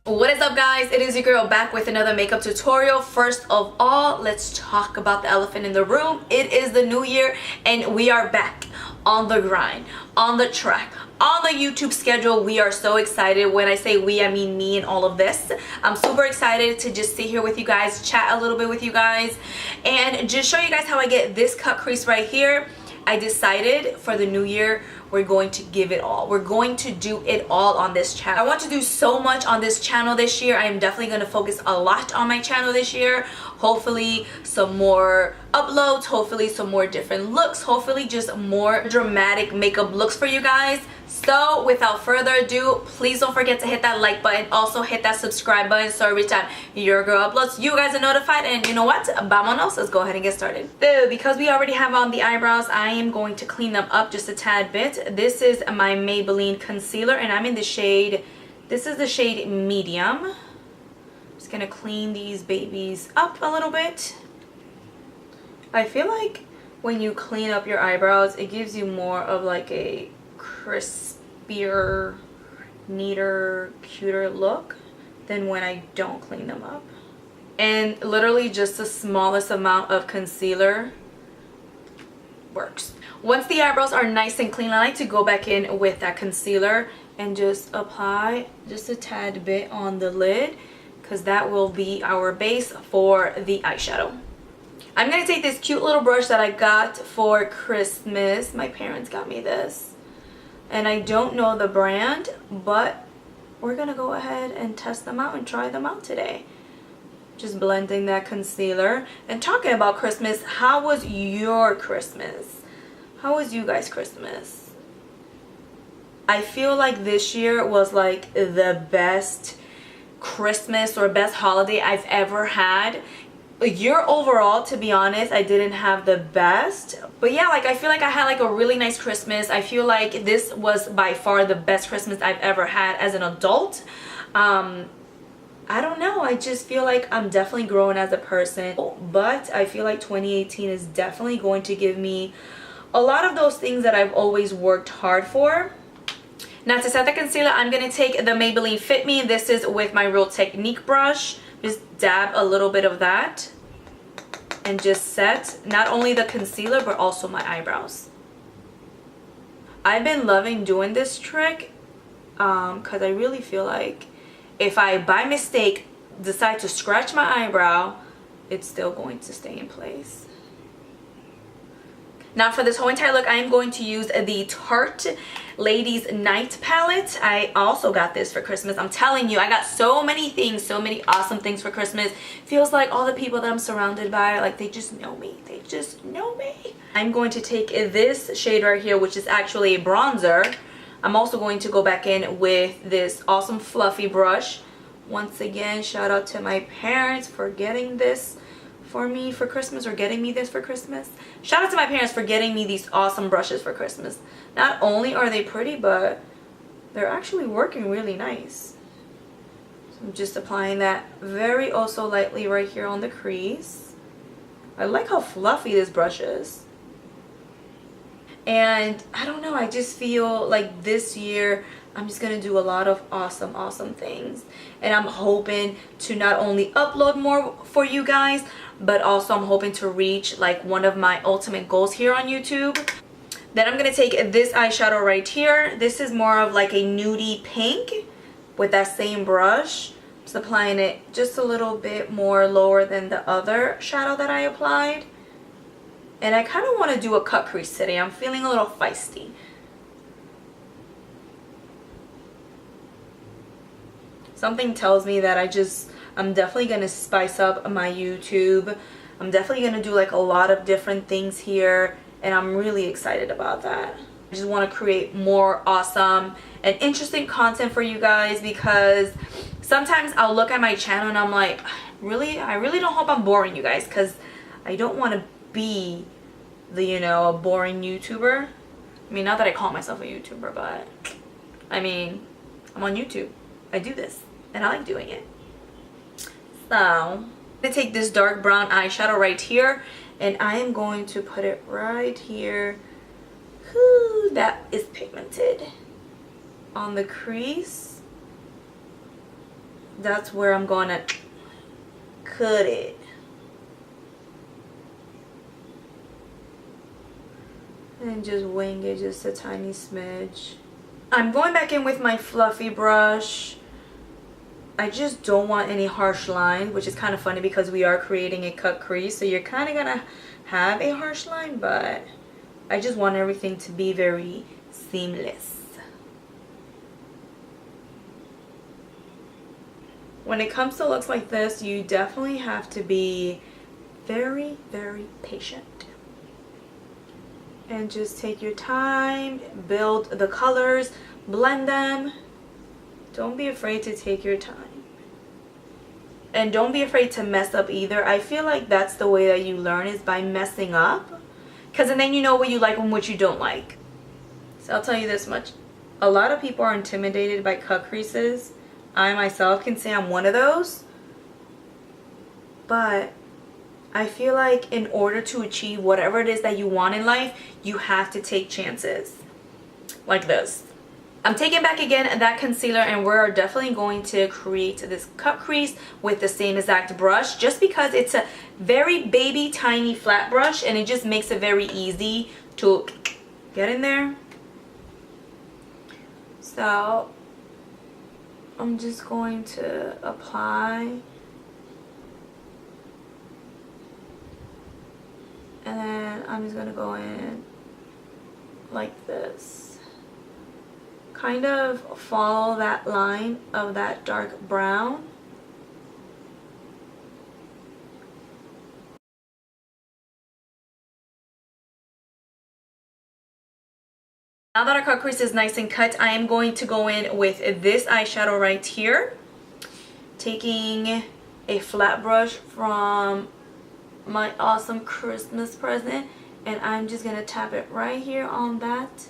What is up, guys? It is your girl back with another makeup tutorial. First of all, let's talk about the elephant in the room. It is the new year and we are back on the grind, on the track, on the YouTube schedule. We are so excited. When I say we, I mean me and all of this. I'm super excited to just sit here with you guys, chat a little bit with you guys, and just show you guys how I get this cut crease right here. I decided for the new year we're going to give it all. We're going to do it all on this channel. I want to do so much on this channel this year. I am definitely going to focus a lot on my channel this year. Hopefully some more uploads, hopefully some more different looks, hopefully just more dramatic makeup looks for you guys. So without further ado, please don't forget to hit that like button. Also hit that subscribe button so every time your girl uploads, you guys are notified. And you know what? Vámonos. Let's go ahead and get started. So because we already have on the eyebrows, I am going to clean them up just a tad bit. This is my Maybelline concealer and I'm in the shade, this is the shade medium. I'm just gonna clean these babies up a little bit. I feel like when you clean up your eyebrows, it gives you more of like a crispier, neater, cuter look than when I don't clean them up. And literally just the smallest amount of concealer works. Once the eyebrows are nice and clean, I like to go back in with that concealer and just apply just a tad bit on the lid, because that will be our base for the eyeshadow. I'm going to take this cute little brush that I got for Christmas. My parents got me this. And I don't know the brand, but we're going to go ahead and test them out and try them out today. Just blending that concealer. And talking about Christmas, how was your Christmas? How was you guys' Christmas? I feel like this year was like the best Christmas or best holiday I've ever had. Year overall, to be honest, I didn't have the best, but yeah, like I feel like I had like a really nice Christmas. I feel like this was by far the best Christmas I've ever had as an adult. I don't know, I just feel like I'm definitely growing as a person, but I feel like 2018 is definitely going to give me a lot of those things that I've always worked hard for. Now to set the concealer, I'm going to take the Maybelline Fit Me. This is with my Real Technique brush. Just dab a little bit of that and just set not only the concealer but also my eyebrows. I've been loving doing this trick because I really feel like if I by mistake decide to scratch my eyebrow, it's still going to stay in place. Now for this whole entire look, I am going to use the Tarte Ladies Night palette. I also got this for Christmas. I'm telling you, I got so many things, so many awesome things for Christmas. Feels like all the people that I'm surrounded by, like they just know me. They just know me. I'm going to take this shade right here, which is actually a bronzer. I'm also going to go back in with this awesome fluffy brush. Once again, shout out to my parents for getting this for me for Christmas, or getting me this for Christmas. Shout out to my parents for getting me these awesome brushes for Christmas. Not only are they pretty, but they're actually working really nice. So I'm just applying that very also lightly right here on the crease. I like how fluffy this brush is. And I don't know, I just feel like this year I'm just going to do a lot of awesome things. And I'm hoping to not only upload more for you guys, but also I'm hoping to reach like one of my ultimate goals here on YouTube. Then I'm going to take this eyeshadow right here. This is more of like a nudie pink with that same brush. Just applying it just a little bit more lower than the other shadow that I applied. And I kind of want to do a cut crease today. I'm feeling a little feisty. Something tells me that I'm definitely going to spice up my YouTube. I'm definitely going to do like a lot of different things here, and I'm really excited about that. I just want to create more awesome and interesting content for you guys, because sometimes I'll look at my channel and I'm like, I really don't hope I'm boring you guys, because I don't want to be the, you know, a boring YouTuber. I mean, not that I call myself a YouTuber, but I mean, I'm on YouTube. I do this and I like doing it. So I'm going to take this dark brown eyeshadow right here and I am going to put it right here. Whew, that is pigmented. On the crease. that's where I'm gonna cut it. And just wing it just a tiny smidge. I'm going back in with my fluffy brush. I just don't want any harsh lines, which is kind of funny because we are creating a cut crease, so you're kind of gonna have a harsh line, but I just want everything to be very seamless. When it comes to looks like this, you definitely have to be very, very patient. And just take your time, build the colors, blend them. Don't be afraid to take your time. And don't be afraid to mess up either. I feel like that's the way that you learn, is by messing up. Because then you know what you like and what you don't like. So I'll tell you this much. A lot of people are intimidated by cut creases. I myself can say I'm one of those. But I feel like in order to achieve whatever it is that you want in life, you have to take chances. Like this. I'm taking back again that concealer, and we're definitely going to create this cut crease with the same exact brush, just because it's a very baby tiny flat brush and it just makes it very easy to get in there. So I'm just going to apply, and then I'm just gonna go in like this. Kind of follow that line of that dark brown. Now that our cut crease is nice and cut, I am going to go in with this eyeshadow right here. Taking a flat brush from my awesome Christmas present, and I'm just gonna tap it right here on that,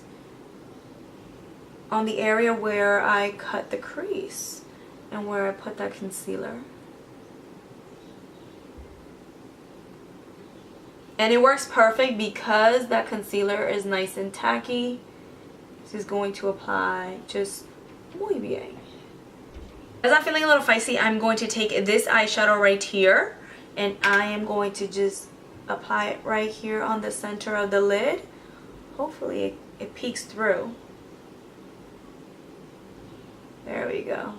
on the area where I cut the crease and where I put that concealer. And it works perfect because that concealer is nice and tacky. This is going to apply just muy bien. As I'm feeling a little feisty, I'm going to take this eyeshadow right here, and I am going to just apply it right here on the center of the lid. Hopefully it peeks through. There we go.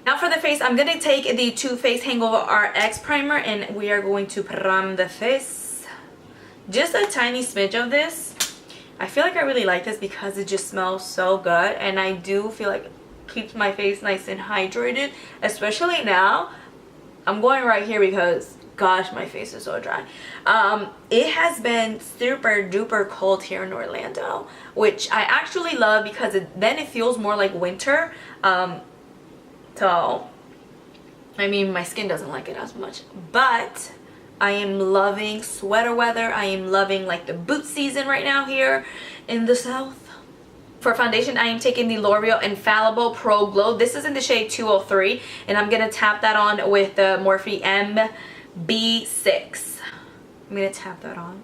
Now for the face, I'm going to take the Too Faced Hangover RX primer, and we are going to prime the face. Just a tiny smidge of this. I feel like I really like this because it just smells so good, and I do feel like it keeps my face nice and hydrated, especially now. I'm going right here because gosh, my face is so dry. It has been super duper cold here in Orlando, which I actually love because then it feels more like winter. So I mean, my skin doesn't like it as much, but I am loving sweater weather. I am loving like the boot season right now here in the South. For foundation, I am taking the L'Oreal Infallible Pro Glow. This is in the shade 203, and I'm gonna tap that on with the Morphe MB6. I'm gonna tap that on.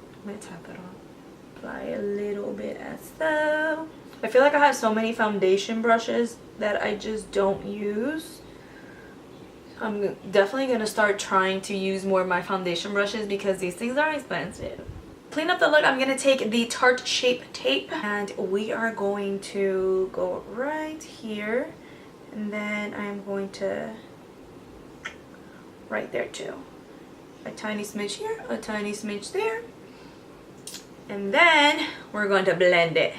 Apply a little bit as so. I feel like I have so many foundation brushes that I just don't use. I'm definitely gonna start trying to use more of my foundation brushes because these things are expensive. Clean up the look, I'm gonna take the Tarte Shape Tape, and we are going to go right here, and then I'm going to right there too. A tiny smidge here, a tiny smidge there, and then we're going to blend it.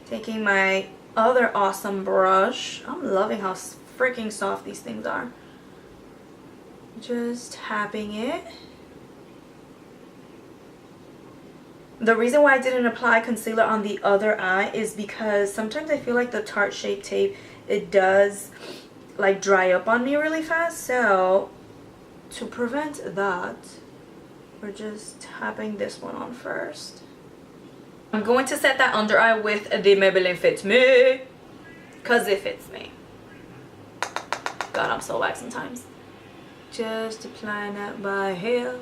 Taking my other awesome brush. I'm loving how freaking soft these things are. Just tapping it. The reason why I didn't apply concealer on the other eye is because sometimes I feel like the Tarte Shape Tape, it does like dry up on me really fast. So to prevent that, we're just tapping this one on first. I'm going to set that under eye with the Maybelline Fits Me, because it fits me. God, I'm so whack sometimes. Just applying that by here.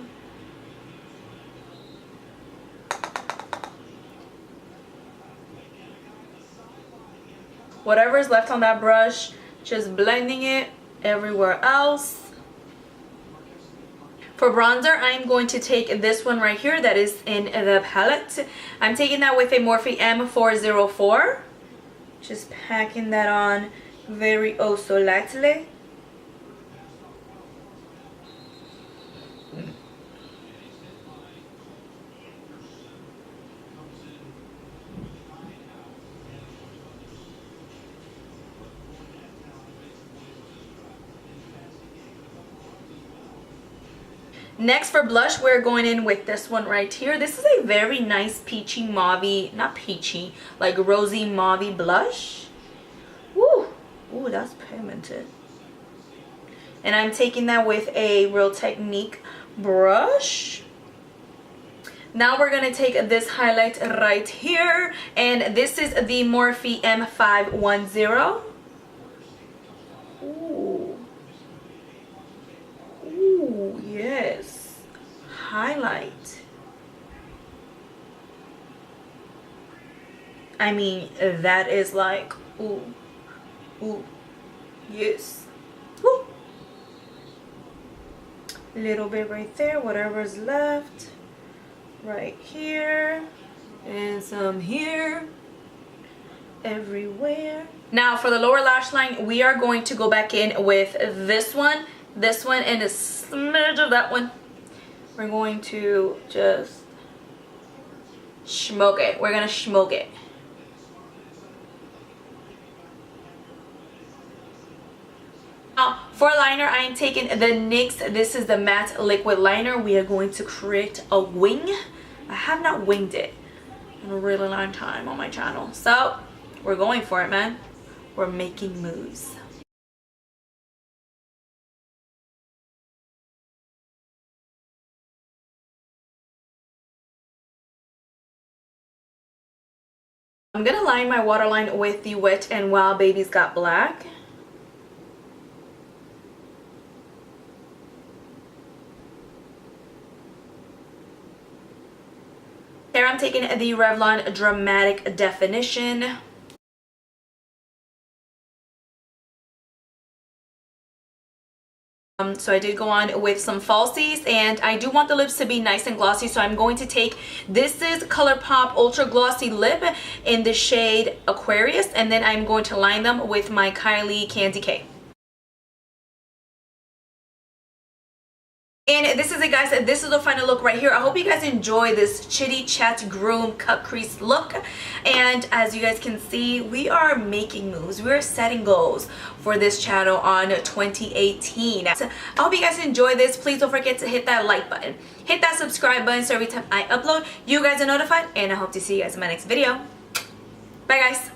Whatever is left on that brush, just blending it everywhere else. For bronzer, I'm going to take this one right here that is in the palette. I'm taking that with a Morphe M404. Just packing that on very oh so lightly. Next for blush, we're going in with this one right here. This is a very nice peachy mauve, not peachy, like rosy mauve blush. Ooh, ooh, that's pigmented. And I'm taking that with a Real Technique brush. Now we're gonna take this highlight right here, and this is the Morphe M510. Ooh, yes. Highlight. I mean, that is like, ooh, ooh, yes. Woo. A little bit right there, whatever's left. Right here. And some here. Everywhere. Now for the lower lash line, we are going to go back in with this one, and a smidge of that one. We're going to just smoke it. We're gonna smoke it. Now for liner, I am taking the NYX. This is the matte liquid liner. We are going to create a wing. I have not winged it in a really long time on my channel, so we're going for it, man. We're making moves. I'm gonna line my waterline with the Wet n Wild Baby's Got Black. Here I'm taking the Revlon Dramatic Definition. So I did go on with some falsies, and I do want the lips to be nice and glossy, so I'm going to take, this is ColourPop Ultra Glossy Lip in the shade Aquarius, and then I'm going to line them with my Kylie Candy K. And this is it, guys. This is the final look right here. I hope you guys enjoy this Chitty Chat Grwm cut crease look. And as you guys can see, we are making moves. We're setting goals for this channel on 2018. So I hope you guys enjoy this. Please don't forget to hit that like button. Hit that subscribe button so every time I upload, you guys are notified. And I hope to see you guys in my next video. Bye, guys.